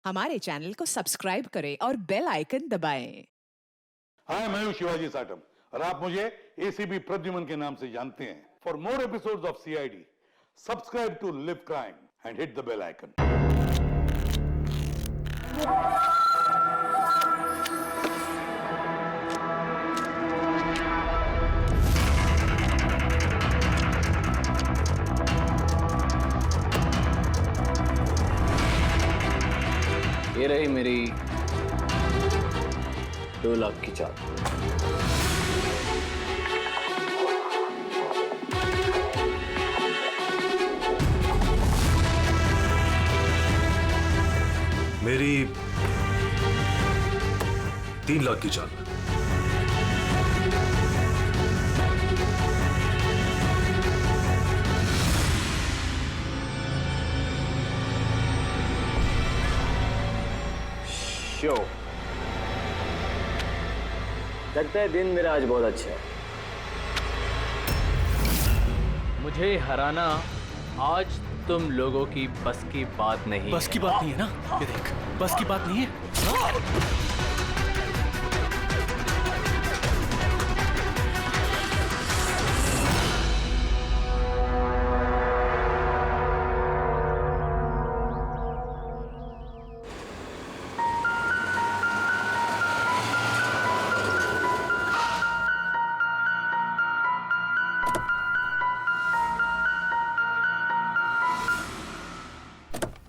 हमारे चैनल को सब्सक्राइब करें और बेल आइकन दबाएं। हाय, मैं हूं शिवाजी साटम और आप मुझे एसीपी प्रद्युमन के नाम से जानते हैं। For more episodes of CID, subscribe to live crime and hit the bell icon. ये रही मेरी 2 लाख की चाल। मेरी 3 लाख की चाल। शो लगता है दिन मेरा आज बहुत अच्छा है। मुझे हराना आज तुम लोगों की बस की बात नहीं। बस की बात नहीं है ना? ये देख, बस की बात नहीं है।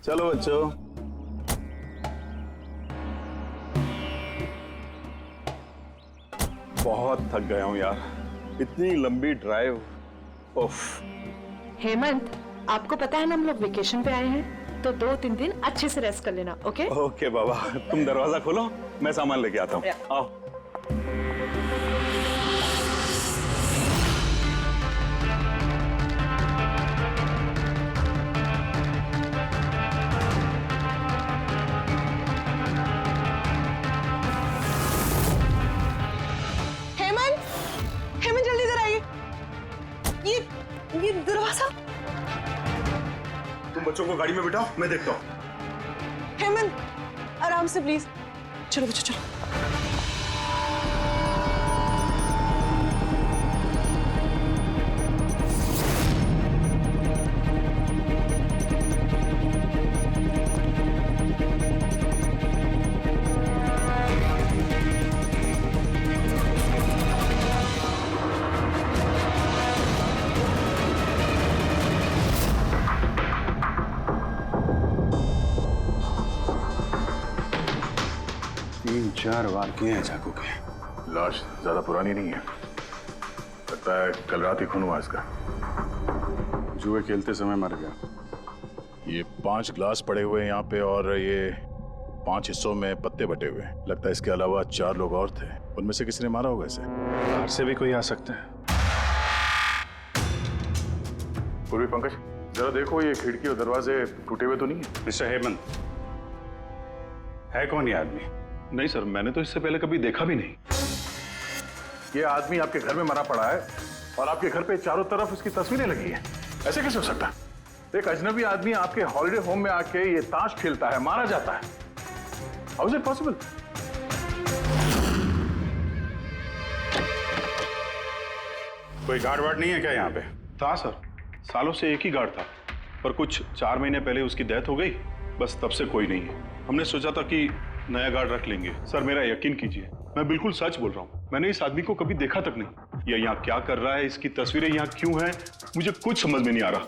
चलो बच्चों, बहुत थक गया हूं यार, इतनी लंबी ड्राइव। उफ। हेमंत, आपको पता है ना हम लोग वेकेशन पे आए हैं, तो 2-3 दिन अच्छे से रेस्ट कर लेना। ओके ओके बाबा, तुम दरवाजा खोलो, मैं सामान लेके आता हूँ। आओ। हेमंत जल्दी इधर आइए। ये दरवाजा। तुम बच्चों को गाड़ी में बिठाओ, मैं देखता हूँ। हेमंत आराम से प्लीज। चलो बच्चों चलो। चार वार किए हैं चाकू के। लाश ज्यादा पुरानी नहीं है, लगता है कल रात ही खून हुआ इसका। जुए खेलते समय मर गया। ये 5 ग्लास पड़े हुए हैं यहाँ पे और ये 5 हिस्सों में पत्ते बटे हुए हैं। लगता है इसके अलावा 4 लोग और थे, उनमें से किसी ने मारा होगा इसे। बाहर से भी कोई आ सकता है। पूर्वी पंकज, जरा देखो ये खिड़की और दरवाजे टूटे हुए तो नहीं है? मिस्टर हेमंत, है कौन ये आदमी? नहीं सर, मैंने तो इससे पहले कभी देखा भी नहीं। ये आदमी आपके घर में मरा पड़ा है और आपके घर पे चारों तरफ इसकी तस्वीरें लगी हैं। ऐसे कैसे हो सकता है? एक अजनबी आदमी आपके हॉलिडे होम में आके ये ताश खेलता है, मारा जाता है। How is it possible? कोई गार्ड वार्ड नहीं है क्या यहाँ पे? था सर, सालों से एक ही गार्ड था, पर कुछ 4 महीने पहले उसकी डेथ हो गई, बस तब से कोई नहीं है। हमने सोचा था कि नया गार्ड रख लेंगे। सर मेरा यकीन कीजिए, मैं बिल्कुल सच बोल रहा हूँ। मैंने इस आदमी को कभी देखा तक नहीं। ये यहाँ क्या कर रहा है, इसकी तस्वीरें यहाँ क्यों हैं, मुझे कुछ समझ में नहीं आ रहा।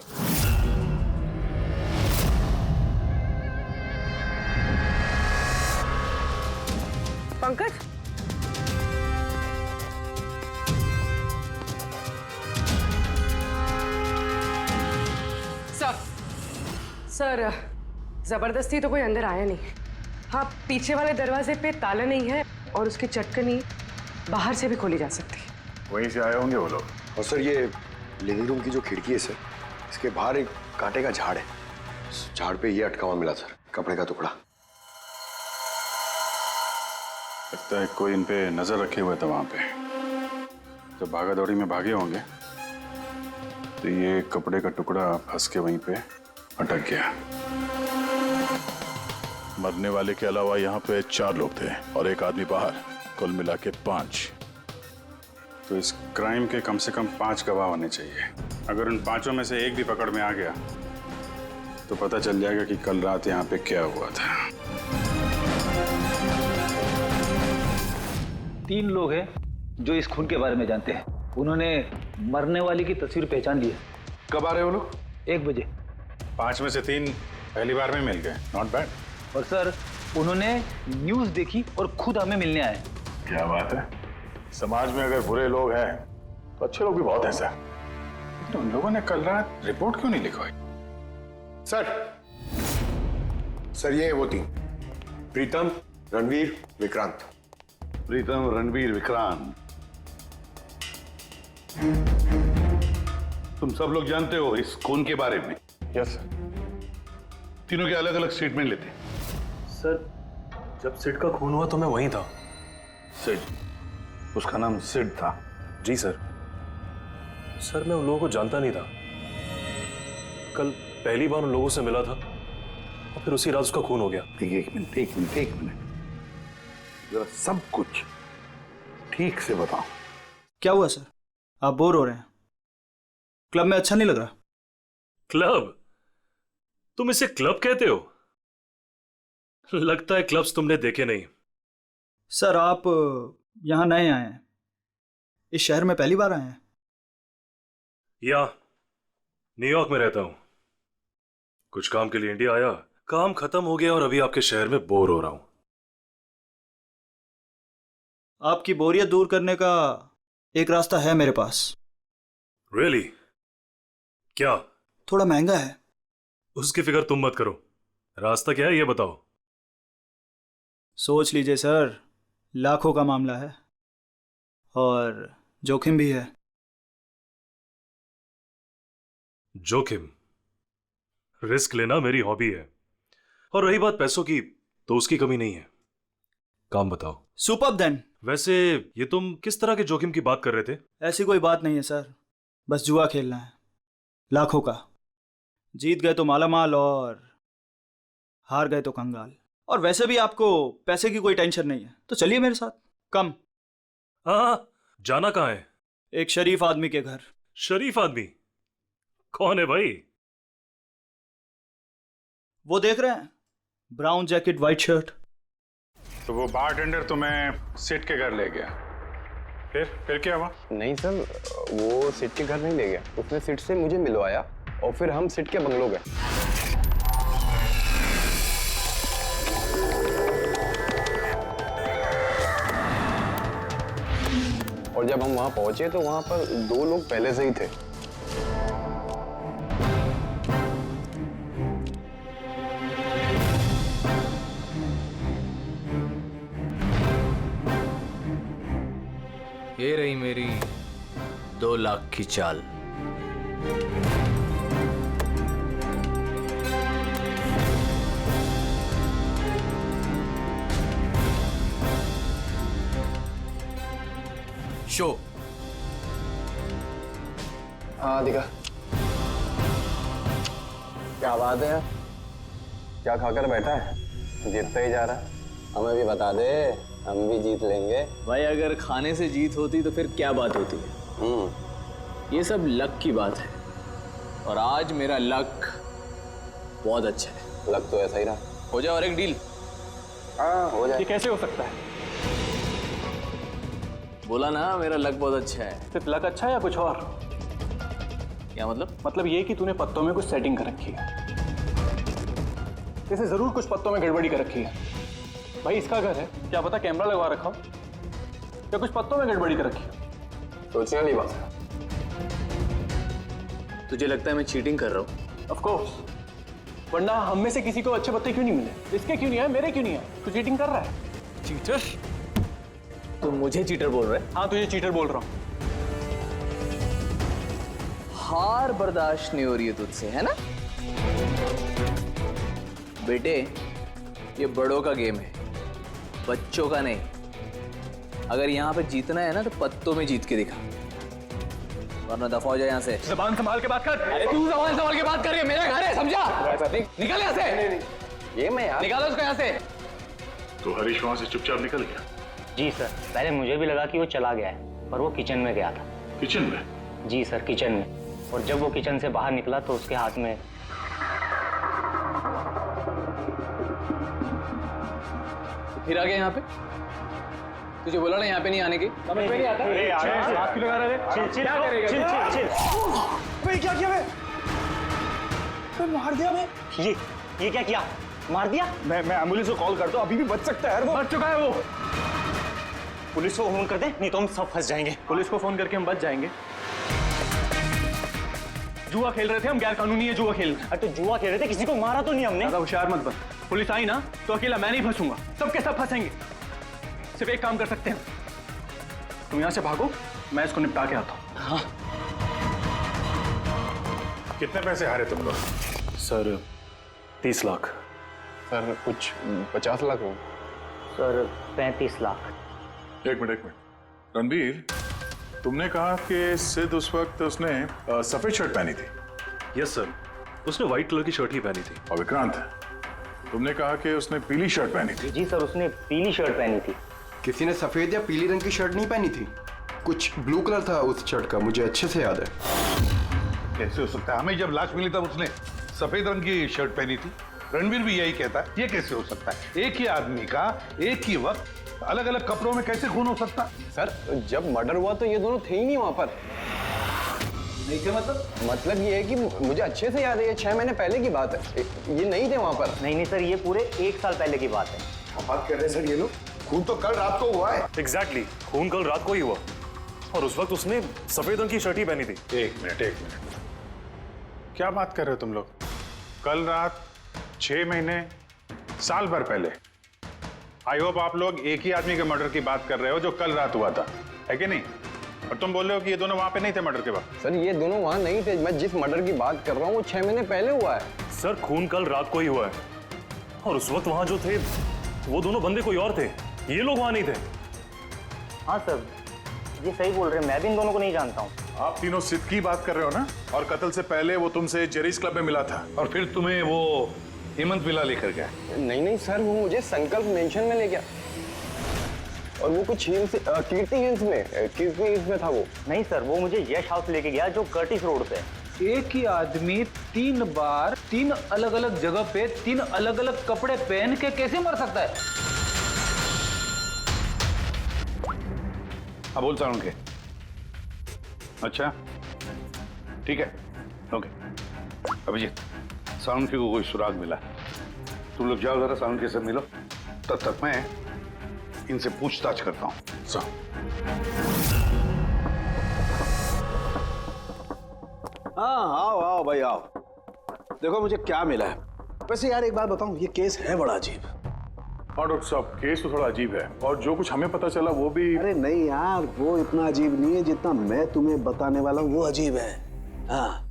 पंकज, सर जबरदस्ती तो कोई अंदर आया नहीं। हाँ, पीछे वाले दरवाजे पे ताला नहीं है और उसकी चटकनी बाहर से भी खोली जा सकती है। वहीं से आए होंगे वो लोग। और सर ये लिविंग रूम की जो खिड़की है सर, इसके बाहर एक कांटे का झाड़ है। झाड़ पे ये अटका हुआ मिला सर, कपड़े का टुकड़ा। लगता है कोई इन पे नजर रखे हुए था वहां पे। जब भागा दौड़ी में भागे होंगे तो ये कपड़े का टुकड़ा फंस के वहीं पे अटक गया। मरने वाले के अलावा यहाँ पे 4 लोग थे और एक आदमी बाहर, कुल मिला के 5। तो इस क्राइम के कम से कम 5 गवाह होने चाहिए। अगर उन 5 में से एक भी पकड़ में आ गया तो पता चल जाएगा कि कल रात यहाँ पे क्या हुआ था। 3 लोग हैं जो इस खून के बारे में जानते हैं। उन्होंने मरने वाली की तस्वीर पहचान ली है। कब आ रहे हो लोग? 1 बजे। 5 में से 3 पहली बार में मिल गए, नॉट बैड। और सर, उन्होंने न्यूज देखी और खुद हमें मिलने आए। क्या बात है। समाज में अगर बुरे लोग हैं तो अच्छे लोग भी बहुत हैं सर। लेकिन उन लोगों ने कल रात रिपोर्ट क्यों नहीं लिखवाई? सर ये वो 3, प्रीतम, रणवीर, विक्रांत। प्रीतम, रणवीर, विक्रांत, तुम सब लोग जानते हो इस खून के बारे में? Yes sir. तीनों के अलग अलग स्टेटमेंट लेते। सर, जब सिड का खून हुआ तो मैं वहीं था। सिड, उसका नाम सिड था? जी सर। सर, मैं उन लोगों को जानता नहीं था। कल पहली बार उन लोगों से मिला था और फिर उसी रात उसका खून हो गया। एक मिनट, जरा सब कुछ ठीक से बताओ। क्या हुआ सर? आप बोर हो रहे हैं? क्लब में अच्छा नहीं लग रहा? क्लब? तुम इसे क्लब कहते हो? लगता है क्लब्स तुमने देखे नहीं। सर, आप यहां नए आए हैं, इस शहर में पहली बार आए हैं? या न्यूयॉर्क में रहता हूं, कुछ काम के लिए इंडिया आया, काम खत्म हो गया और अभी आपके शहर में बोर हो रहा हूं। आपकी बोरियत दूर करने का एक रास्ता है मेरे पास। रियली? क्या? थोड़ा महंगा है। उसकी फिक्र तुम मत करो, रास्ता क्या है ये बताओ। सोच लीजिए सर, लाखों का मामला है और जोखिम भी है। जोखिम? रिस्क लेना मेरी हॉबी है, और रही बात पैसों की तो उसकी कमी नहीं है। काम बताओ। Superb then. वैसे ये तुम किस तरह के जोखिम की बात कर रहे थे? ऐसी कोई बात नहीं है सर, बस जुआ खेलना है, लाखों का। जीत गए तो मालामाल और हार गए तो कंगाल। और वैसे भी आपको पैसे की कोई टेंशन नहीं है, तो चलिए मेरे साथ। कम। हाँ, जाना कहाँ है? एक शरीफ आदमी के घर। शरीफ आदमी? कौन है भाई? वो देख रहे हैं, ब्राउन जैकेट व्हाइट शर्ट। तो वो बारटेंडर तुम्हें सिड के घर ले गया, फिर क्या हुआ? नहीं सर, वो सिड के घर नहीं ले गया, उसने सिड से मुझे मिलवाया और फिर हम सिड के बंगलो गए। और जब हम वहां पहुंचे तो वहां पर 2 लोग पहले से ही थे। ये रही मेरी 2 लाख की चाल। शो। हाँ दिखा। क्या बात है, क्या खाकर बैठा है? जीतता ही जा रहा है। हमें भी बता दे, हम भी जीत लेंगे। भाई, अगर खाने से जीत होती तो फिर क्या बात होती है? ये सब लक की बात है, और आज मेरा लक बहुत अच्छा है। लक तो ऐसा ही रहा। हो जाए और एक डील। हाँ हो जाए। ये कैसे हो सकता है? बोला ना, मेरा लक बहुत अच्छा है। सिर्फ लक अच्छा है या कुछ और? क्या मतलब? मतलब ये कि तूने पत्तों में कुछ सेटिंग कर रखी है। जैसे जरूर कुछ पत्तों में गड़बड़ी कर रखी है। भाई इसका घर है, क्या पता कैमरा लगवा रखा हो या कुछ पत्तों में गड़बड़ी कर रखी है। सोचने वाली बात है। तुझे लगता है मैं चीटिंग कर रहा हूँ? ऑफ कोर्स, वरना हम में से किसी को अच्छे पत्ते क्यों नहीं मिले? इसके क्यों नहीं है, मेरे क्यों नहीं है? तू चीटिंग कर रहा है। चीटर? तुम मुझे चीटर बोल रहे? हाँ, तुझे चीटर बोल रहा हूँ। हार बर्दाश्त नहीं हो रही है तुझसे, है ना? बेटे, ये बड़ों का गेम है, बच्चों का नहीं। अगर यहाँ पे जीतना है ना तो पत्तों में जीत के दिखा, वरना दफा हो जाए यहाँ से। ज़बान संभाल के बात कर। अरे तू ज़बान संभाल के बात कर रही है, मेरा घर है, समझा? निकल यहाँ से। ये मैं यार निकालो उसको यहाँ से। तो हरीश वहां से चुपचाप निकल गया? जी सर, पहले मुझे भी लगा कि वो चला गया है, पर वो किचन में गया था। किचन में? जी सर, किचन में। और जब वो किचन से बाहर निकला तो उसके हाथ में फिर आ गया यहाँ पे। तुझे बोला ना यहाँ पे नहीं आने की। समझ में नहीं आता। हाथ क्यों लगा रहे थे? क्या करेगा? भाई क्या किया मैं मार दिया मैं। ये क्या किया? मार दिया? मैं एम्बुलेंस को कॉल करता हूँ, अभी भी बच सकता है। वो बच चुका है वो। पुलिस को फोन कर दे, नहीं तो हम सब फंस जाएंगे। पुलिस को फोन करके हम बच जाएंगे। जुआ खेल रहे थे हम, गैर कानूनी है जुआ खेल। अरे तो जुआ खेल रहे थे, किसी को मारा तो नहीं हमने। ज्यादा होशियार मत बन। पुलिस आई ना तो अकेला मैं नहीं फंसूंगा, सबके सब फंसेंगे। सिर्फ एक काम कर सकते हैं, तुम यहाँ से भागो, मैं इसको निपटा के आता हूँ। हाँ। कितने पैसे हारे तुम लोग? सर 30 लाख। सर कुछ 50 लाख हो। सर 35 लाख। एक मिनट रणबीर, तुमने कहा कि सिद्ध उस वक्त उसने सफेद शर्ट पहनी थी। यस सर, उसने व्हाइट कलर की शर्ट ही पहनी थी। और विक्रांत, तुमने कहा कि उसने पीली शर्ट पहनी थी। जी सर, उसने पीली शर्ट पहनी थी। किसी ने सफेद या पीली रंग की शर्ट नहीं पहनी थी, कुछ ब्लू कलर था उस शर्ट का, मुझे अच्छे से याद है। कैसे हो सकता है? हमें जब लाश मिली तब उसने सफेद रंग की शर्ट पहनी थी। रणवीर भी यही कहता है। ये कैसे हो सकता है? एक ही आदमी का एक ही वक्त अलग अलग कपड़ों में कैसे खून हो सकता? सर जब मर्डर हुआ तो ये दोनों थे ही नहीं वहां पर। नहीं थे मतलब ये है कि मुझे अच्छे से याद है, ये 6 महीने पहले की बात है, ये नहीं थे वहां पर। नहीं सर, ये पूरे 1 साल पहले की बात है। बात कर रहे हैं सर ये लोग, खून तो कल रात को हुआ है। एग्जैक्टली, खून कल रात को ही हुआ और उस वक्त उसने सफेद रंग की शर्ट ही पहनी थी। एक मिनट, क्या बात कर रहे हो तुम लोग? कल रात 6 महीने, साल भर पहले। आई होप आप लोग एक ही आदमी के मर्डर की बात कर रहे हो जो कल रात हुआ था, है कि नहीं? और तुम बोल रहे हो कि ये दोनों वहां पे नहीं थे मर्डर के वक्त। सर ये दोनों वहां नहीं थे, मैं जिस मर्डर की बात कर रहा हूँ वो 6 महीने पहले हुआ है। सर खून कल रात को ही हुआ है और उस वक्त वहां जो थे वो दोनों बंदे कोई और थे, ये लोग वहां नहीं थे। हाँ सर, ये सही बोल रहे हैं, मैं भी इन दोनों को नहीं जानता हूँ। आप तीनों सिद्ध की बात कर रहे हो ना? और कत्ल से पहले वो तुमसे जेरीज क्लब में मिला था और फिर तुम्हें वो हेमंत विला लेकर गया? नहीं सर, वो मुझे संकल्प मेंशन में ले गया और वो कुछ कीर्ति हिल्स में था वो। नहीं सर, वो मुझे यश हाउस लेके गया जो कर्टिस रोड पे है। एक ही आदमी 3 बार 3 अलग अलग जगह पे 3 अलग अलग कपड़े पहन के कैसे मर सकता है? हाँ बोल सारुण के। अच्छा ठीक है, ओके। अभिजीत, सारुण के को कोई सुराग मिला? तुम लोग जाओ जरा सारुण के से मिलो, तब तक मैं इनसे पूछताछ करता हूँ। हाँ आओ भाई आओ, देखो मुझे क्या मिला है। वैसे यार एक बात बताऊं, ये केस है बड़ा अजीब। और डॉक्टर साहब केस तो थोड़ा अजीब है और जो कुछ हमें पता चला वो भी। अरे नहीं यार, वो इतना अजीब नहीं है जितना मैं तुम्हें बताने वाला हूं वो अजीब है। हाँ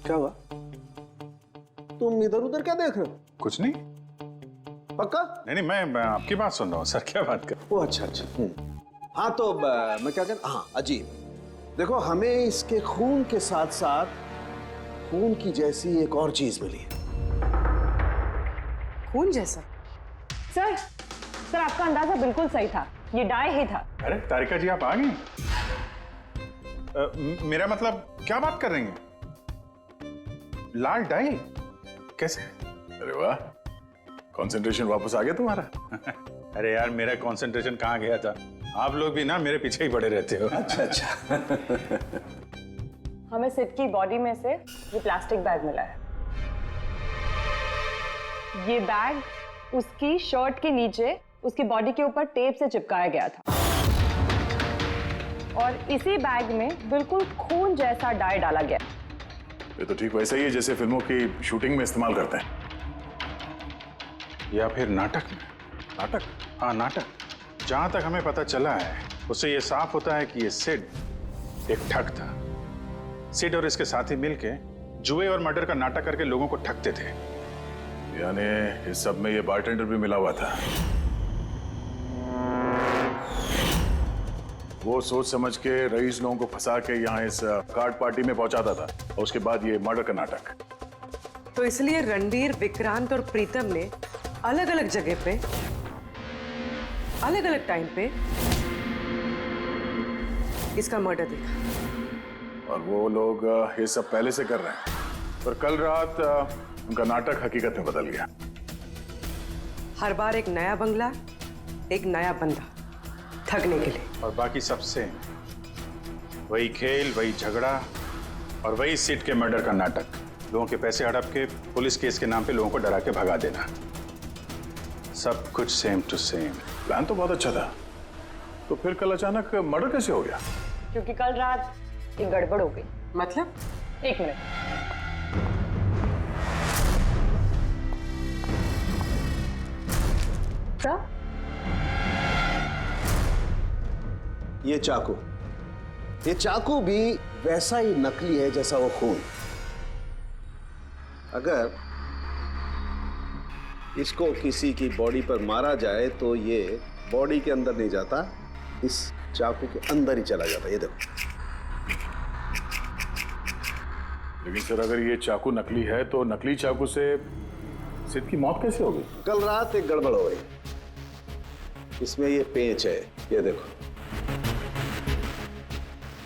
क्या हुआ? तुम इधर उधर क्या देख रहे हो? कुछ नहीं। पक्का? नहीं मैं आपकी बात सुन रहा हूँ सर। क्या बात कर? ओ अच्छा। हाँ तो मैं क्या कहता, हाँ अजीब। देखो हमें इसके खून के साथ साथ खून की जैसी एक और चीज मिली है। खून जैसा? सर आपका अंदाजा बिल्कुल सही था, ये डाई ही था। अरे तारिका जी आप आ गई? मेरा मतलब क्या बात कर रही हैं? लाल डाई कैसे? अरे वाह, कंसंट्रेशन वापस आ गया तुम्हारा। अरे यार मेरा कंसंट्रेशन कहाँ गया था? आप लोग भी ना मेरे पीछे ही पड़े रहते हो। अच्छा। हमें सिड की बॉडी में से ये प्लास्टिक बैग मिला है। ये बैग उसकी शर्ट के नीचे उसकी बॉडी के ऊपर टेप से चिपकाया गया था और इसी बैग में बिल्कुल खून जैसा डाई डाला गया। ये तो ठीक वैसा ही है जैसे फिल्मों की शूटिंग में इस्तेमाल करते हैं, या फिर नाटक में। नाटक? हाँ नाटक। जहां तक हमें पता चला है उससे ये साफ होता है कि ये सिड एक ठग था। सिड और इसके साथी मिलके जुए और मर्डर का नाटक करके लोगों को ठगते थे। यानी इस सब में ये बारटेंडर भी मिला हुआ था। वो सोच समझ के रईस लोगों को फंसा के यहाँ इस कार्ड पार्टी में पहुंचाता था और उसके बाद ये मर्डर का नाटक। तो इसलिए रणवीर, विक्रांत और प्रीतम ने अलग अलग जगह पे, अलग अलग टाइम पे इसका मर्डर देखा। और वो लोग ये सब पहले से कर रहे हैं, पर कल रात उनका नाटक हकीकत में बदल गया। हर बार एक नया बंगला, एक नया बंदा ठगने के लिए। और बाकी सब सेम, वही खेल, वही झगड़ा और वही सीट के मर्डर का नाटक। लोगों के पैसे हड़प के पुलिस केस के नाम पे लोगों को डरा के भगा देना। सब कुछ सेम टू सेम। प्लान तो बहुत अच्छा था, तो फिर कल अचानक मर्डर कैसे हो गया? क्योंकि कल रात एक गड़बड़ हो गई। मतलब? एक मिनट। क्या? ये चाकू भी वैसा ही नकली है जैसा वो खून। अगर इसको किसी की बॉडी पर मारा जाए तो ये बॉडी के अंदर नहीं जाता, इस चाकू के अंदर ही चला जाता। ये देखो। लेकिन सर, अगर ये चाकू नकली है तो नकली चाकू से सिद्ध की मौत कैसे हो गई? कल रात एक गड़बड़ हो गई। इसमें ये पेंच है, ये देखो।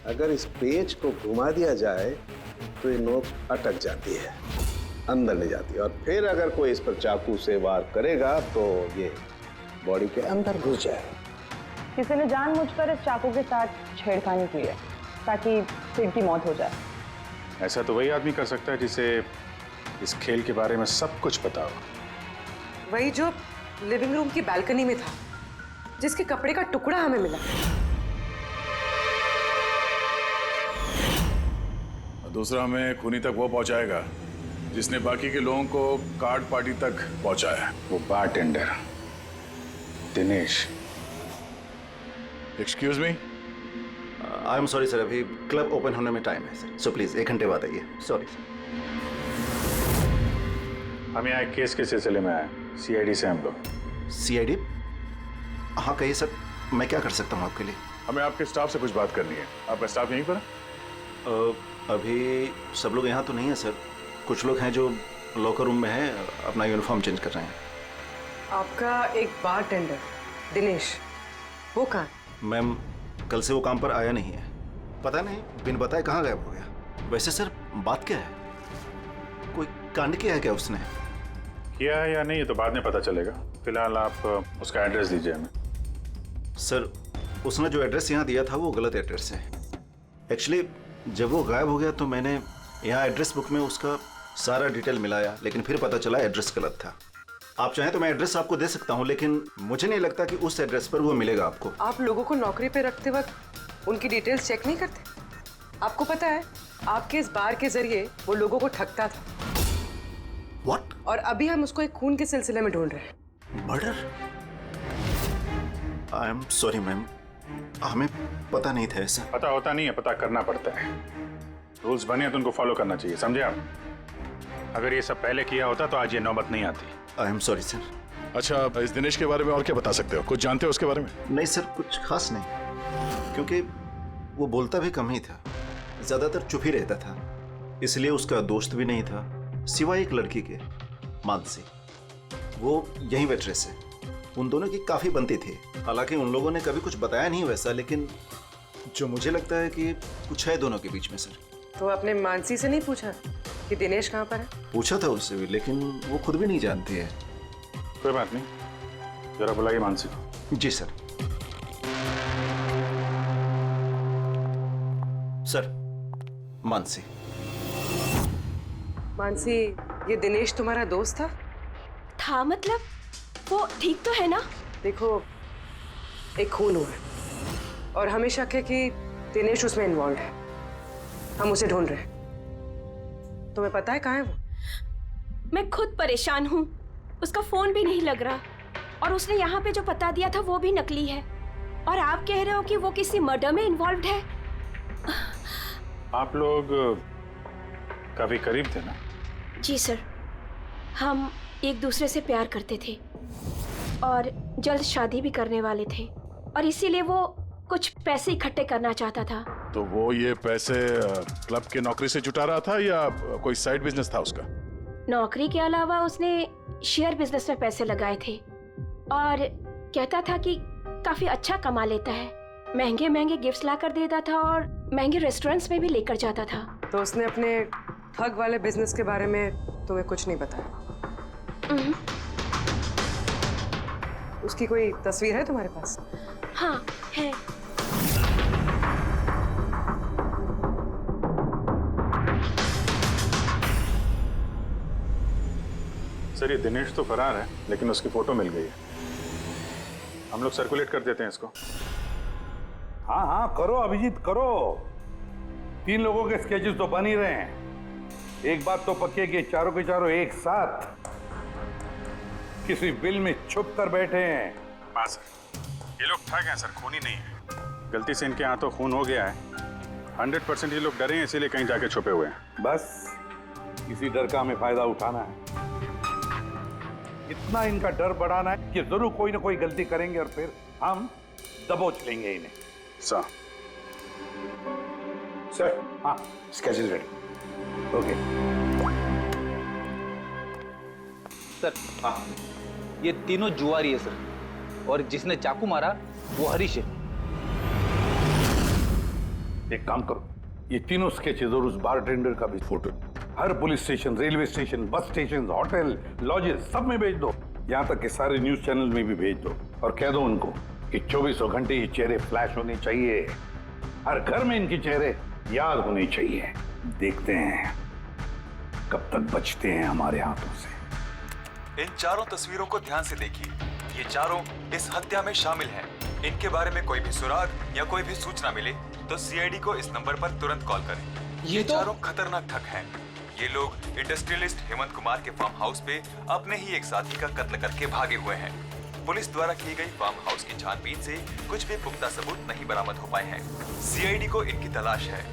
अगर इस पेंच को घुमा दिया जाए तो ये नोक अटक जाती है, अंदर नहीं जाती। और फिर अगर कोई इस पर चाकू से वार करेगा तो ये बॉडी के अंदर घुस जाएगा। किसी ने जानबूझकर इस चाकू के साथ छेड़खानी की है ताकि सिड की मौत हो जाए। ऐसा तो वही आदमी कर सकता है जिसे इस खेल के बारे में सब कुछ पता हो। वही जो लिविंग रूम की बालकनी में था, जिसके कपड़े का टुकड़ा हमें मिला। दूसरा हमें खूनी तक वो पहुंचाएगा जिसने बाकी के लोगों को कार्ड पार्टी तक पहुंचाया। वो bartender Dinesh. Excuse me? I am sorry sir, अभी क्लब ओपन होने में टाइम है सर, सो प्लीज 1 घंटे बाद आइए। Sorry sir. हम यहाँ एक केस के सिलसिले में आए, सीआईडी से हम लोग। सीआईडी? हाँ कहिए सर, मैं क्या कर सकता हूँ आपके लिए? हमें आपके स्टाफ से कुछ बात करनी है। आपका स्टाफ यहीं पर है? अभी सब लोग यहाँ तो नहीं है सर, कुछ लोग हैं जो लॉकर रूम में हैं, अपना यूनिफॉर्म चेंज कर रहे हैं। आपका एक बारटेंडर दिनेश, वो कहाँ? मैम कल से वो काम पर आया नहीं है, पता नहीं बिन बताए कहाँ गायब हो गया। वैसे सर बात क्या है, कोई कांड किया है क्या उसने? किया है या नहीं ये तो बाद में पता चलेगा, फिलहाल आप उसका एड्रेस दीजिए हमें। सर उसने जो एड्रेस यहाँ दिया था वो गलत एड्रेस है। एक्चुअली जब वो गायब हो गया तो मैंने यहाँ एड्रेस बुक में उसका सारा डिटेल मिलाया, लेकिन फिर पता चला एड्रेस गलत था। आप चाहें तो मैं एड्रेस आपको दे सकता हूँ, लेकिन मुझे नहीं लगता कि उस एड्रेस पर वो मिलेगा आपको। आप लोगों को नौकरी पे रखते वक्त उनकी डिटेल्स चेक नहीं करते? आपको पता है आपके इस बार के जरिए वो लोगों को ठगता था। What? और अभी हम उसको एक खून के सिलसिले में ढूंढ रहे हैं। Murder? I am sorry ma'am, हमें पता नहीं था ऐसा। पता होता नहीं है, पता करना पड़ता है। रूल्स बने हैं तो उनको फॉलो करना चाहिए, समझे आप? अगर ये सब पहले किया होता तो आज ये नौबत नहीं आती। I am sorry sir. अच्छा, इस दिनेश के बारे में और क्या बता सकते हो? कुछ जानते हो उसके बारे में? नहीं सर, कुछ खास नहीं, क्योंकि वो बोलता भी कम ही था, ज्यादातर चुप ही रहता था, इसलिए उसका दोस्त भी नहीं था सिवाय एक लड़की के, मानसी। वो यही वेट्रेस है, उन दोनों की काफी बनती थी। हालांकि उन लोगों ने कभी कुछ बताया नहीं वैसा, लेकिन जो मुझे लगता है कि कुछ है दोनों के बीच में सर। तो आपने मानसी से नहीं पूछा कि दिनेश कहाँ पर है? पूछा था उससे भी, लेकिन वो खुद भी नहीं जानती है। कोई बात नहीं, जरा बुलाइए मानसी को। जी सर। सर मानसी। मानसी, ये दिनेश तुम्हारा दोस्त था? मतलब वो ठीक तो है ना? देखो, एक खून हुआ है और हमें शक है कि दिनेश उसमें इन्वॉल्व है। हम उसे ढूंढ रहे हैं। तुम्हें पता है कहाँ है वो? मैं खुद परेशान हूँ, उसका फोन भी नहीं लग रहा, और उसने यहाँ पे जो पता दिया था वो भी नकली है, और आप कह रहे हो कि वो किसी मर्डर में इन्वॉल्व है। आप लोग काफी करीब थे ना? जी सर, हम एक दूसरे से प्यार करते थे और जल्द शादी भी करने वाले थे, और इसीलिए वो कुछ पैसे इकट्ठे करना चाहता था। तो वो ये पैसे क्लब के नौकरी से जुटा रहा था या कोई साइड बिजनेस था उसका? नौकरी के अलावा उसने शेयर बिजनेस में पैसे लगाए थे और कहता था कि काफी अच्छा कमा लेता है। महंगे महंगे गिफ्ट्स लाकर देता था और महंगे रेस्टोरेंट्स में भी लेकर जाता था। तो उसने अपने ठग वाले बिजनेस के बारे में तुम्हें कुछ नहीं बताया? उसकी कोई तस्वीर है तुम्हारे पास? हाँ है। सर ये दिनेश तो फरार है, लेकिन उसकी फोटो मिल गई है। हम लोग सर्कुलेट कर देते हैं इसको। हाँ हाँ करो अभिजीत करो। 3 लोगों के स्केचेस तो बन ही रहे हैं। एक बात तो पक्की है कि चारों के चारों एक साथ किसी बिल में छुप कर बैठे हैं। हाँ सर, ये लोग ठग हैं सर, खूनी नहीं है। गलती से इनके हाथों खून हो गया है। 100% ये लोग डरे हैं, इसीलिए कहीं जाके छुपे हुए हैं। बस इसी डर का हमें फायदा उठाना है। इतना इनका डर बढ़ाना है कि जरूर कोई ना कोई गलती करेंगे और फिर हम दबोच लेंगे इन्हें। सर सर हाँ स्केचेस रेडी। ओके सर हाँ, ये तीनों जुआरी है सर, और जिसने चाकू मारा वो हरीश है। एक काम करो, ये तीनों स्केचेस और उस बारटेंडर का भी फोटो हर police station, railway station, bus station, hotel, lodges सब में भेज दो। यहाँ तक कि सारे न्यूज चैनल में भी भेज दो और कह दो उनको कि 24 घंटे ये चेहरे फ्लैश होने चाहिए। हर घर में इनके चेहरे याद होने चाहिए। देखते हैं कब तक बचते हैं हमारे हाथों से। इन चारों तस्वीरों को ध्यान से देखिए। ये चारों इस हत्या में शामिल हैं। इनके बारे में कोई भी सुराग या कोई भी सूचना मिले तो सीआईडी को इस नंबर पर तुरंत कॉल करें। ये चारों खतरनाक ठग हैं। ये लोग इंडस्ट्रियलिस्ट हेमंत कुमार के फार्म हाउस पे अपने ही एक साथी का कत्ल करके भागे हुए हैं। पुलिस द्वारा की गई फार्म हाउस की छानबीन से कुछ भी पुख्ता सबूत नहीं बरामद हो पाए हैं। सीआईडी को इनकी तलाश है।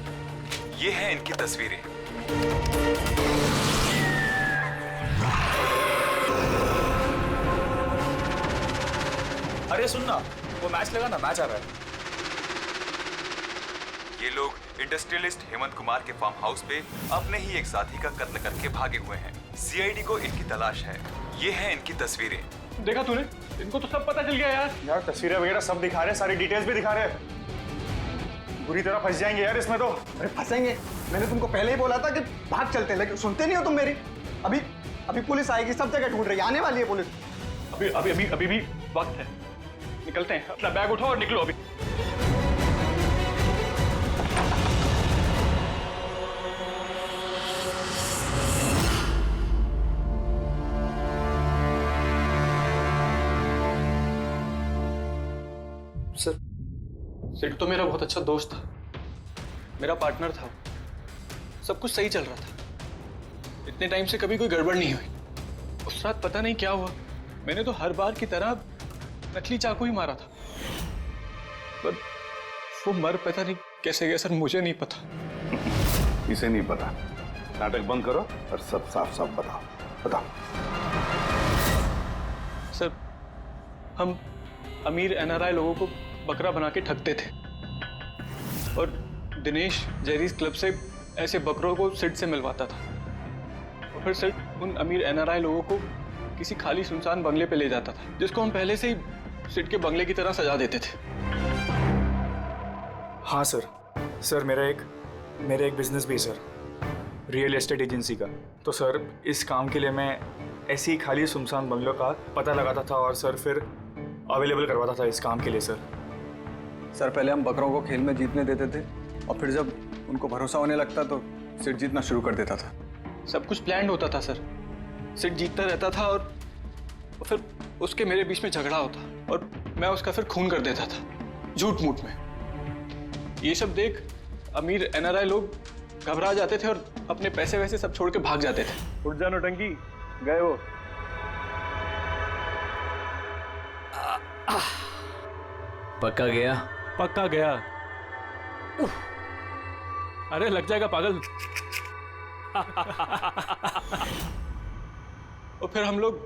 ये हैं इनकी तस्वीरें। अरे सुनना, वो मैच लगा ना, मैच आ रहा है। ये लोग इंडस्ट्रियलिस्ट हेमंत कुमार के फार्म हाउस पे अपने ही एक साथी का कत्ल करके भागे हुए हैं। सीआईडी को इनकी तलाश है। ये हैं इनकी तस्वीरें। देखा तूने, इनको तो सब पता चल गया यार। यार तस्वीरें वगैरह सब दिखा रहे हैं, सारी डिटेल्स भी दिखा रहे हैं। बुरी तरह फंस जाएंगे यार इसमें तो। अरे फंसेंगे, मैंने तुमको पहले ही बोला था कि भाग चलते हैं, लेकिन सुनते नहीं हो तुम मेरी। अभी पुलिस आएगी, सब जगह ढूंढ रही है, आने वाली है पुलिस। अभी भी वक्त है। निकलते हैं, अपना बैग उठाओ और निकलो अभी। सर, सिड तो मेरा बहुत अच्छा दोस्त था, मेरा पार्टनर था। सब कुछ सही चल रहा था। इतने टाइम से कभी कोई गड़बड़ नहीं हुई। उस रात पता नहीं क्या हुआ, मैंने तो हर बार की तरह नकली चाकू ही मारा था, पर वो मर पता नहीं कैसे गया सर, मुझे नहीं पता। इसे नहीं पता। नाटक बंद करो और सब साफ साफ बताओ। सर, हम अमीर एनआरआई लोगों को बकरा बना के ठगते थे और दिनेश जेरीज क्लब से ऐसे बकरों को सिड से मिलवाता था और फिर सिड उन अमीर एनआरआई लोगों को किसी खाली सुनसान बंगले पे ले जाता था, जिसको हम पहले से ही सिड के बंगले की तरह सजा देते थे। हाँ सर मेरा एक बिजनेस भी है सर, रियल एस्टेट एजेंसी का। तो सर इस काम के लिए मैं ऐसे ही खाली सुनसान बंगलों का पता लगाता था और सर फिर अवेलेबल करवाता था इस काम के लिए। सर पहले हम बकरों को खेल में जीतने देते थे और फिर जब उनको भरोसा होने लगता तो सिड जीतना शुरू कर देता था। सब कुछ प्लान्ड होता था सर। सिड जीतता रहता था और फिर उसके मेरे बीच में झगड़ा होता और मैं उसका फिर खून कर देता था झूठ मूठ में। ये सब देख अमीर एनआरआई लोग घबरा जाते थे और अपने पैसे वैसे सब छोड़ के भाग जाते थे। उठ जानो टंकी, गए वो। पक्का गया? पक्का गया। अरे लग जाएगा पागल। और फिर हम लोग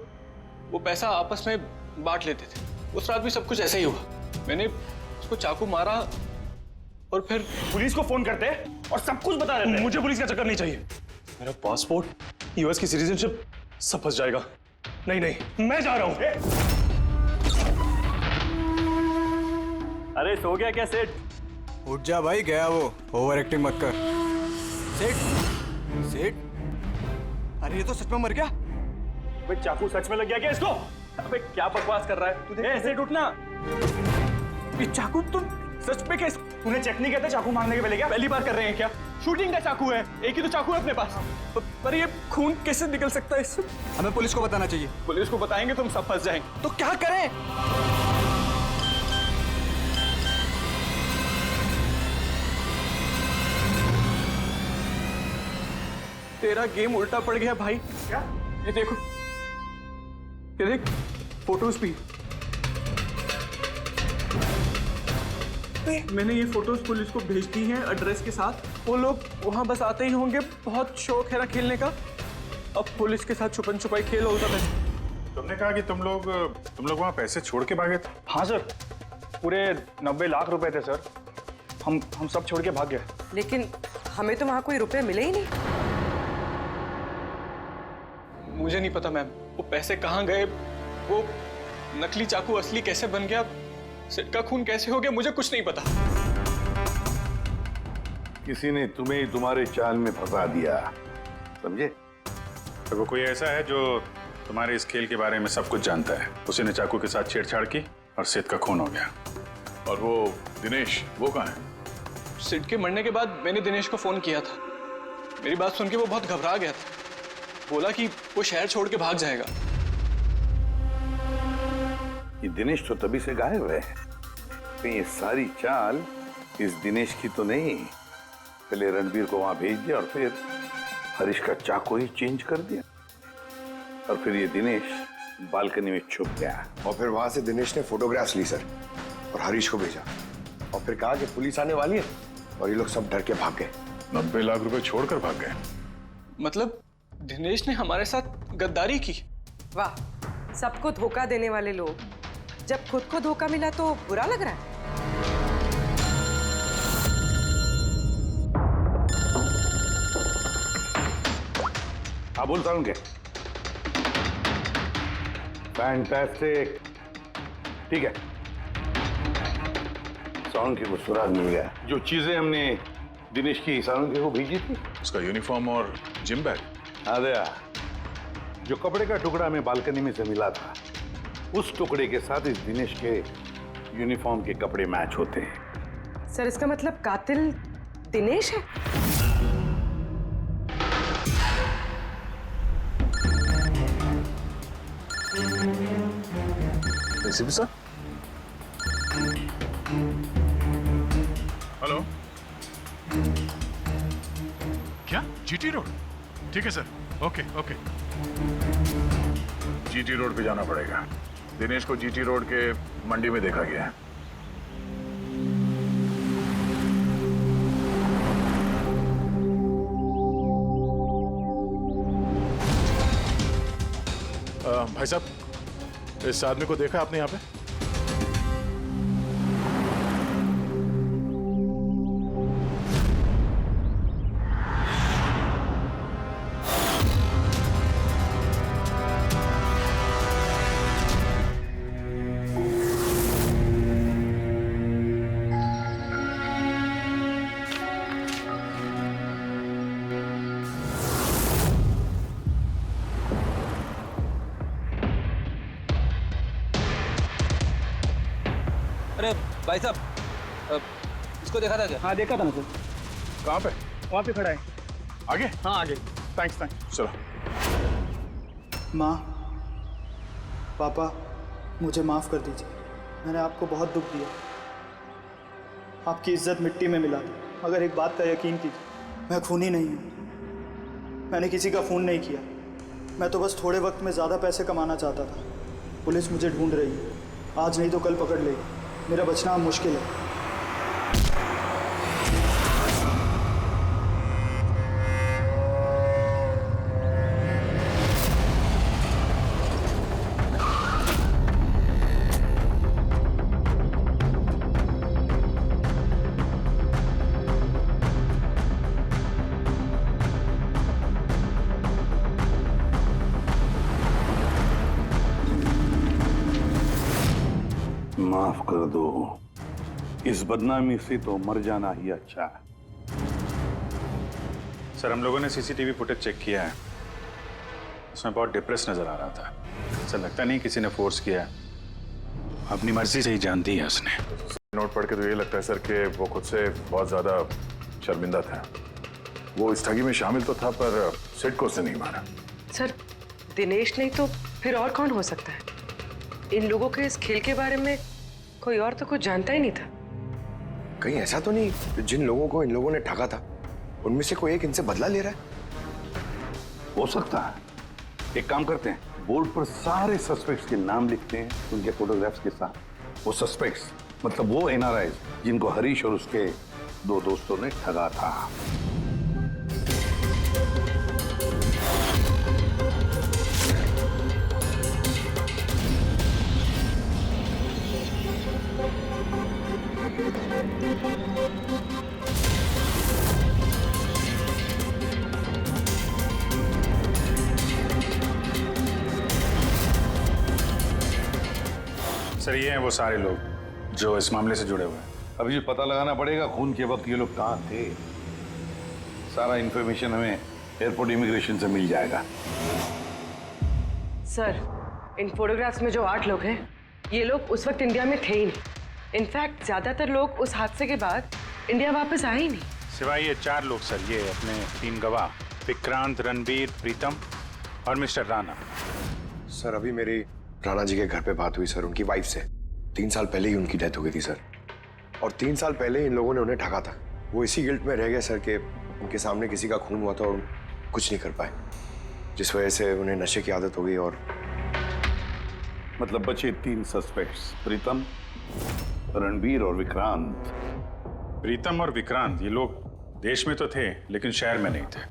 वो पैसा आपस में बांट लेते थे। उस रात भी सब कुछ ऐसे ही हुआ। मैंने उसको चाकू मारा और फिर पुलिस को फोन करते और सब कुछ बता देते। मुझे पुलिस का चक्कर नहीं चाहिए। मेरा पासपोर्ट, यूएस की सिटीजनशिप सब फंस जाएगा। नहीं नहीं, मैं जा रहा हूं। अरे सो गया क्या सेठ? उठ जा भाई, गया वो। ओवर एक्टिंग मत कर। सेठ, सेठ, अरे ये तो सच में मर गया। भाई चाकू सच में लग गया क्या इसको? अबे क्या बकवास कर रहा है? ए सेठ उठना। ये चाकू तुम सच में कैसे? तूने चेक नहीं किया था चाकू मांगने के पहले क्या? पहली बार कर रहे हैं क्या? शूटिंग का चाकू है, एक ही तो चाकू है अपने पास। पर ये खून कैसे निकल सकता है इससे? हमें पुलिस को बताना चाहिए। पुलिस को बताएंगे तुम सब फंस जाएंगे। तो क्या करें? तेरा गेम उल्टा पड़ गया भाई। क्या? ये देखो, ये देख फोटोज भी। मैंने ये फोटोज पुलिस को भेज दी हैं एड्रेस के साथ। वो लोग वहां बस आते ही होंगे। बहुत शौक है ना खेलने का। अब पुलिस के साथ छुपन छुपाई खेल होता है। तुमने कहा कि तुम लोग वहां पैसे छोड़ के भागे थे? हाँ सर, पूरे 90 लाख रुपए थे सर। हम सब छोड़ के भाग गए। लेकिन हमें तो वहां कोई रुपए मिले ही नहीं। मुझे नहीं पता मैम, वो पैसे कहाँ गए, वो नकली चाकू असली कैसे बन गया, सेठ का खून कैसे हो गया, मुझे कुछ नहीं पता। किसी ने तुम्हें तुम्हारे चाल में फंसा दिया, समझे? तो वो कोई ऐसा है जो तुम्हारे इस खेल के बारे में सब कुछ जानता है। उसी ने चाकू के साथ छेड़छाड़ की और सिद्ध का खून हो गया। और वो दिनेश, वो कहाँ है? सिड के मरने के बाद मैंने दिनेश को फोन किया था। मेरी बात सुन के वो बहुत घबरा गया था। बोला कि वो शहर छोड़ के भाग जाएगा। ये दिनेश तो तभी से गायब है। कहीं ये सारी चाल इस दिनेश की तो नहीं? पहले रणबीर को वहां भेज दिया और फिर हरीश का चाकू ही चेंज कर दिया, और फिर ये दिनेश बालकनी में छुप गया। और फिर वहां से दिनेश ने फोटोग्राफ्स ली सर, और हरीश को भेजा, और फिर कहा कि पुलिस आने वाली है, और ये लोग सब डर के भाग गए। 90 लाख रुपए छोड़कर भाग गए? मतलब दिनेश ने हमारे साथ गद्दारी की? वाह, सबको धोखा देने वाले लोग। जब खुद को धोखा मिला तो बुरा लग रहा है। हाँ बोल सारुण के। फैंटास्टिक, ठीक है। सारुण के को सुराग मिल गया। जो चीजें हमने दिनेश की सारुण के को भेजी थी, उसका यूनिफॉर्म और जिम बैग। हाँ दया, जो कपड़े का टुकड़ा हमें बालकनी में से मिला था, उस टुकड़े के साथ इस दिनेश के यूनिफॉर्म के कपड़े मैच होते हैं। सर, इसका मतलब कातिल दिनेश है? ACP sir. हेलो, क्या जीटी रोड? ठीक है sir, okay okay. GT road पे जाना पड़ेगा। दिनेश को जीटी रोड के मंडी में देखा गया है। भाई साहब, इस आदमी को देखा आपने यहाँ पे? अरे भाई साहब, इसको देखा था क्या? हाँ देखा था ना सर। कहाँ पे? वहाँ पे खड़ा है। आगे? हाँ आगे। Thanks thanks. चलो। माँ, पापा, मुझे माफ़ कर दीजिए। मैंने आपको बहुत दुख दिया। आपकी इज्जत मिट्टी में मिला दी। मगर एक बात का यकीन कीजिए, मैं खूनी नहीं हूँ। मैंने किसी का खून नहीं किया। मैं तो बस थोड़े वक्त में ज़्यादा पैसे कमाना चाहता था। पुलिस मुझे ढूंढ रही है, आज नहीं तो कल पकड़ लेगी। मेरा बचना अब मुश्किल है। माफ कर दो, इस बदनामी से तो मर जाना ही अच्छा है। सर हम लोगों ने सीसीटीवी फुटेज चेक किया है, उसमें बहुत डिप्रेस नजर आ रहा था। सर लगता नहीं किसी ने फोर्स किया है, अपनी मर्जी से ही जान दी है उसने। नोट पढ़ के तो ये लगता है सर कि वो खुद से बहुत ज्यादा शर्मिंदा था। वो इस ठगी में शामिल तो था पर सिड को उसने नहीं मारा। सर दिनेश नहीं तो फिर और कौन हो सकता है? इन लोगों के इस खेल के बारे में कोई और तो कुछ जानता ही नहीं था। कहीं ऐसा तो नहीं कि जिन लोगों को इन लोगों ने ठगा था उनमें से कोई एक इनसे बदला ले रहा है? हो सकता है। एक काम करते हैं, बोर्ड पर सारे सस्पेक्ट्स के नाम लिखते हैं उनके फोटोग्राफ्स के साथ। वो सस्पेक्ट्स मतलब वो एनआरआईज जिनको हरीश और उसके दो दोस्तों ने ठगा था। सर ये हैं वो सारे लोग जो इस मामले से जुड़े हुए हैं। अभी ये पता लगाना पड़ेगा खून के वक्त ये लोग कहाँ थे। सारा इंफॉर्मेशन हमें एयरपोर्ट इमिग्रेशन से मिल जाएगा। सर इन फोटोग्राफ्स में जो 8 लोग हैं ये लोग उस वक्त इंडिया में थे ही नहीं। इनफैक्ट ज्यादातर लोग उस हादसे के बाद इंडिया वापस आए ही नहीं। सिवाय ये 4 लोग सर, ये अपने 3 गवाह विक्रांत, रणबीर, प्रीतम और मिस्टर राणा। सर अभी मेरी राणा जी के घर पे बात हुई सर उनकी वाइफ से। 3 साल पहले ही उनकी डेथ हो गई थी सर, और 3 साल पहले इन लोगों ने उन्हें ठगा था। वो इसी गिल्ट में रह गए सर कि उनके सामने किसी का खून हुआ था और कुछ नहीं कर पाए, जिस वजह से उन्हें नशे की आदत हो गई। और मतलब बचे 3 सस्पेक्ट्स, प्रीतम, रणबीर और विक्रांत। प्रीतम और विक्रांत ये लोग देश में तो थे लेकिन शहर में नहीं थे।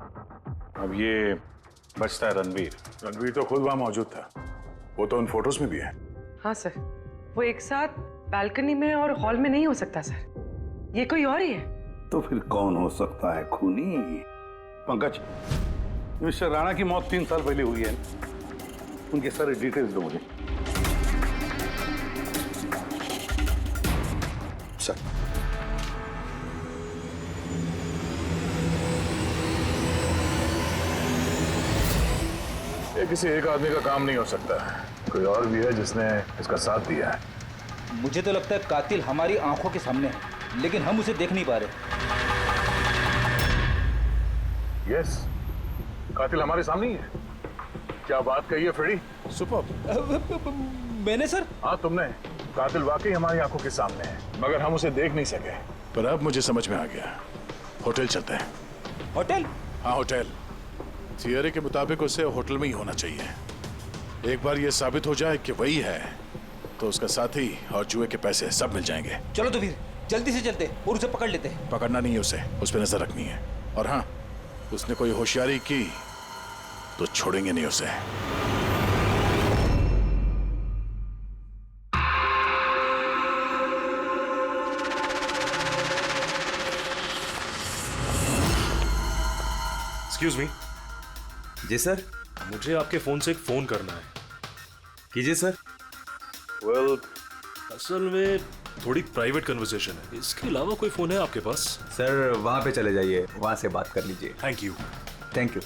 अब ये बचता है रणबीर। रणबीर तो खुद वहां मौजूद था, वो तो उन फोटोज में भी है। हाँ सर, वो एक साथ बालकनी में और हॉल में नहीं हो सकता सर, ये कोई और ही है। तो फिर कौन हो सकता है खूनी? पंकज, मिस्टर राणा की मौत 3 साल पहले हुई है, उनके सारे डिटेल्स दो मुझे। सर ये किसी एक आदमी का काम नहीं हो सकता, कोई और भी है जिसने इसका साथ दिया है। मुझे तो लगता है कातिल हमारी आंखों के सामने है, लेकिन हम उसे देख नहीं पा रहे। यस, कातिल हमारे सामने ही है। क्या बात कही है फ्रेडी? सुपर। मैंने सर? हाँ तुमने। कातिल वाकई हमारी आंखों के सामने है, मगर हम उसे देख नहीं सके। पर अब मुझे समझ में आ गया, होटल चलते हैं। होटल? हाँ होटल। थियरी के मुताबिक उसे होटल में ही होना चाहिए। एक बार ये साबित हो जाए कि वही है तो उसका साथी और जुए के पैसे सब मिल जाएंगे। चलो तो फिर जल्दी से चलते और उसे पकड़ लेते हैं। पकड़ना नहीं है उसे, उस पर नजर रखनी है। और हाँ, उसने कोई होशियारी की तो छोड़ेंगे नहीं उसे। Excuse me. जी सर। मुझे आपके फोन से एक फोन करना है। कीजिए सर। वेल, असल में थोड़ी प्राइवेट कन्वर्सेशन है, इसके अलावा कोई फोन है आपके पास? सर वहां पे चले जाइए, वहां से बात कर लीजिए। Thank you. Thank you.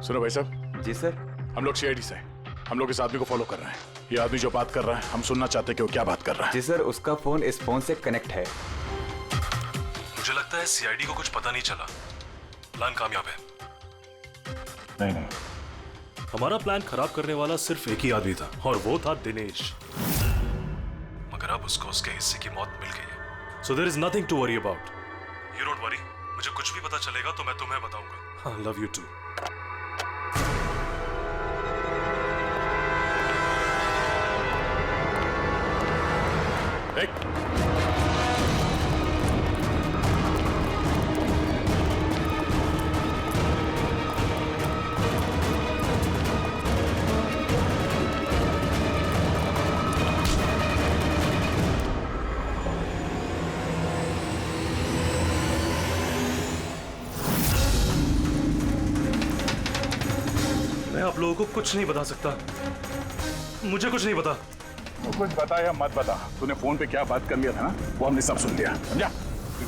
सुनो भाई साहब। जी सर। हम लोग सीआईडी से हैं। हम लोग इस आदमी को फॉलो कर रहे हैं। ये आदमी जो बात कर रहा है हम सुनना चाहते हैं कि वो क्या बात कर रहा है। जी सर, उसका फोन इस फोन से कनेक्ट है। मुझे लगता है सीआईडी को कुछ पता नहीं चला। प्लान कामयाब है। नहीं, हमारा प्लान खराब करने वाला सिर्फ एक ही आदमी था और वो था दिनेश। मगर अब उसको उसके हिस्से की मौत मिल गई है। So there is nothing to worry about. You don't worry. मुझे कुछ भी पता चलेगा तो मैं तुम्हें बताऊंगा। I love you too. आप लोगों को कुछ नहीं बता सकता। मुझे कुछ नहीं पता। तो कुछ बता या मत बता, तूने फोन पे क्या बात कर लिया था ना, वो हमने सब सुन लिया, समझा?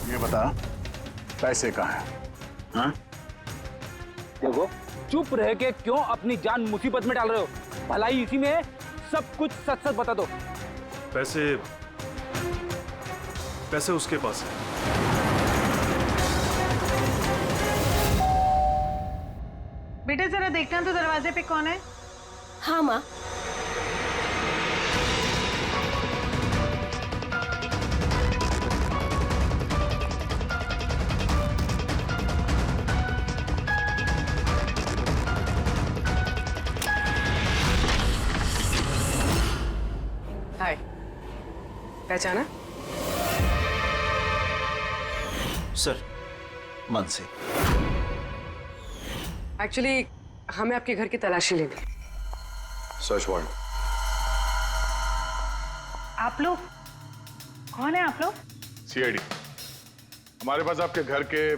ये बता, पैसे कहाँ हैं? हाँ? देखो, चुप रह के क्यों अपनी जान मुसीबत में डाल रहे हो? भलाई इसी में है, सब कुछ सच सच बता दो। पैसे उसके पास है। बेटे जरा देखना तो दरवाजे पे कौन है? हाँ माँ। हाय, पहचाना? सर, मन से। एक्चुअली हमें आपके घर की तलाशी लेनी। Search warrant. आप लोग कौन है? आप लोग सीआईडी। हमारे पास आपके घर के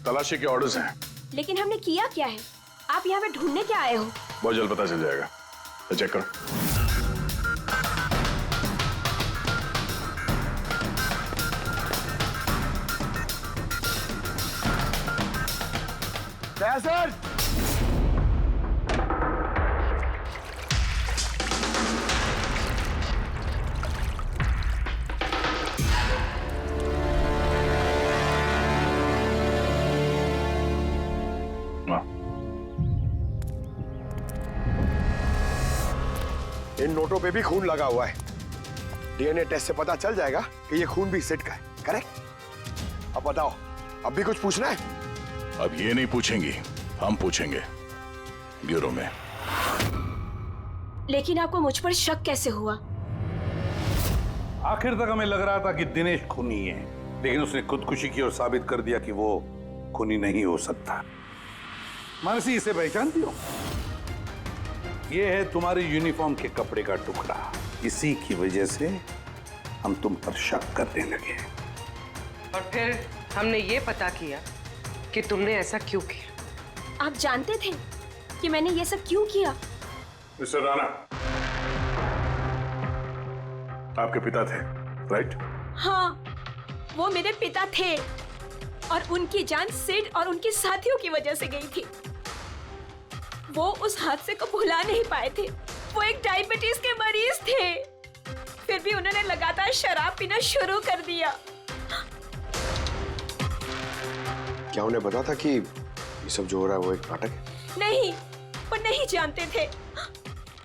तलाशी के ऑर्डर्स हैं। लेकिन हमने किया क्या है? आप यहाँ पे ढूंढने क्या आए हो? बहुत जल्द पता चल जाएगा, तो चेक करो। सर, इन नोटों पे भी खून लगा हुआ है। डीएनए टेस्ट से पता चल जाएगा कि ये खून भी सिड का है, करेक्ट? अब बताओ, अब भी कुछ पूछना है? अब ये नहीं पूछेंगी, हम पूछेंगे ब्यूरो में। लेकिन आपको मुझ पर शक कैसे हुआ? आखिर तक हमें लग रहा था कि दिनेश खूनी है, लेकिन उसने खुदकुशी की और साबित कर दिया कि वो खूनी नहीं हो सकता। मानसी, इसे पहचानती हो? ये है तुम्हारे यूनिफॉर्म के कपड़े का टुकड़ा। इसी की वजह से हम तुम पर शक करने लगे और फिर हमने ये पता किया कि तुमने ऐसा क्यों किया। आप जानते थे कि मैंने ये सब क्यों किया? मिस्टर राणा, आपके पिता थे, राइट? हाँ, वो मेरे पिता थे और उनकी जान सिड और उनके साथियों की वजह से गई थी। वो उस हादसे को भुला नहीं पाए थे। वो एक डायबिटीज के मरीज थे, फिर भी उन्होंने लगातार शराब पीना शुरू कर दिया। क्या उन्हें पता था कि ये सब जो हो रहा है वो एक नाटक है? नहीं, वो नहीं जानते थे।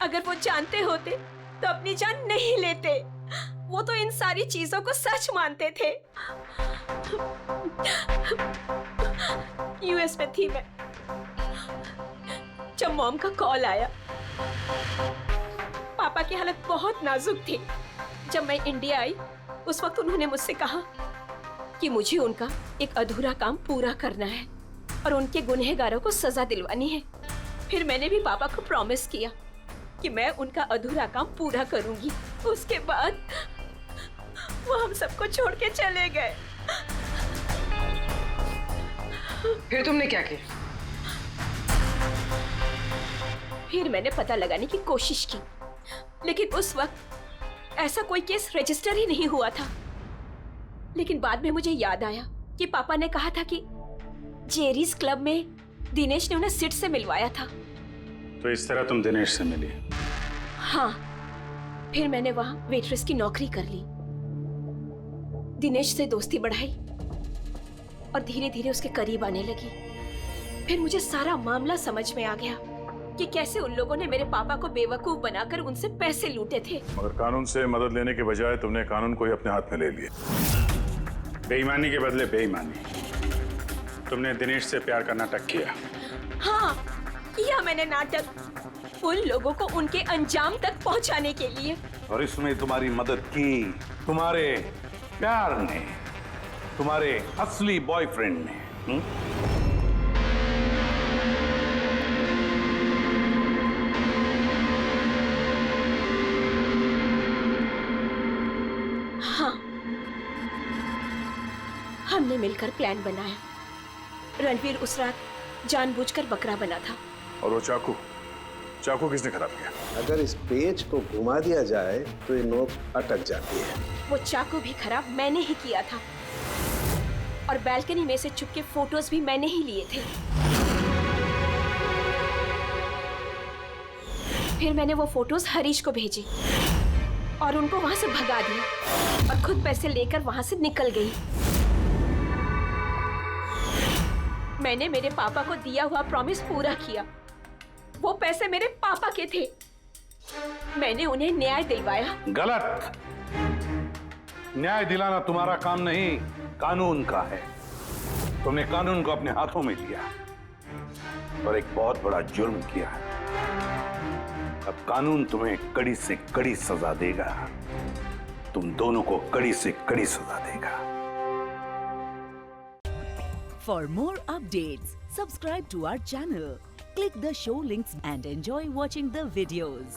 अगर वो जानते होते तो अपनी जान नहीं लेते। वो तो इन सारी चीजों को सच मानते थे। यूएस में थी मैं जब मॉम का कॉल आया। पापा की हालत बहुत नाजुक थी। जब मैं इंडिया आई उस वक्त उन्होंने मुझसे कहा कि मुझे उनका एक अधूरा काम पूरा करना है और उनके गुनहगारों को सजा दिलवानी है। फिर मैंने भी पापा को प्रॉमिस किया कि मैं उनका अधूरा काम पूरा करूंगी। उसके बाद वो हम सबको छोड़ के चले गए। फिर तुमने क्या किया? फिर मैंने पता लगाने की कोशिश की, लेकिन उस वक्त ऐसा कोई केस रजिस्टर ही नहीं हुआ था। लेकिन बाद में मुझे याद आया कि पापा ने कहा था कि जेरीज क्लब में दिनेश ने उन्हें सिड से मिलवाया था। तो इस तरह तुम दिनेश से मिली? हाँ, फिर मैंने वहां वेट्रेस की नौकरी कर ली। दिनेश से दोस्ती बढ़ाई और धीरे धीरे उसके करीब आने लगी। फिर मुझे सारा मामला समझ में आ गया कि कैसे उन लोगों ने मेरे पापा को बेवकूफ बनाकर उनसे पैसे लूटे थे। मगर कानून से मदद लेने के बजाय तुमने कानून को ही अपने हाथ में ले लिया। बेईमानी के बदले बेईमानी। तुमने दिनेश से प्यार का नाटक किया। हाँ, किया मैंने नाटक उन लोगों को उनके अंजाम तक पहुंचाने के लिए। और इसमें तुम्हारी मदद की तुम्हारे प्यार ने, तुम्हारे असली बॉयफ्रेंड ने। हाँ, हमने मिलकर प्लान बनाया। रणवीर उस रात जानबूझकर बकरा बना था। और वो चाकू? चाकू किसने खराब किया? अगर इस पेज को घुमा दिया जाए तो ये नोक अटक जाती है। वो चाकू भी खराब मैंने ही किया था और बालकनी में से छुप के फोटोज भी मैंने ही लिए थे। फिर मैंने वो फोटोज हरीश को भेजी और उनको वहां से भगा दिया और खुद पैसे लेकर वहां से निकल गई। मैंने मेरे पापा को दिया हुआ प्रॉमिस पूरा किया। वो पैसे मेरे पापा के थे। मैंने उन्हें न्याय दिलवाया। गलत। न्याय दिलाना तुम्हारा काम नहीं, कानून का है। तुमने कानून को अपने हाथों में लिया और एक बहुत बड़ा जुर्म किया है। अब कानून तुम्हें कड़ी से कड़ी सजा देगा। तुम दोनों को कड़ी से कड़ी सजा देगा। For more updates, subscribe to our channel, click the show links and enjoy watching the videos.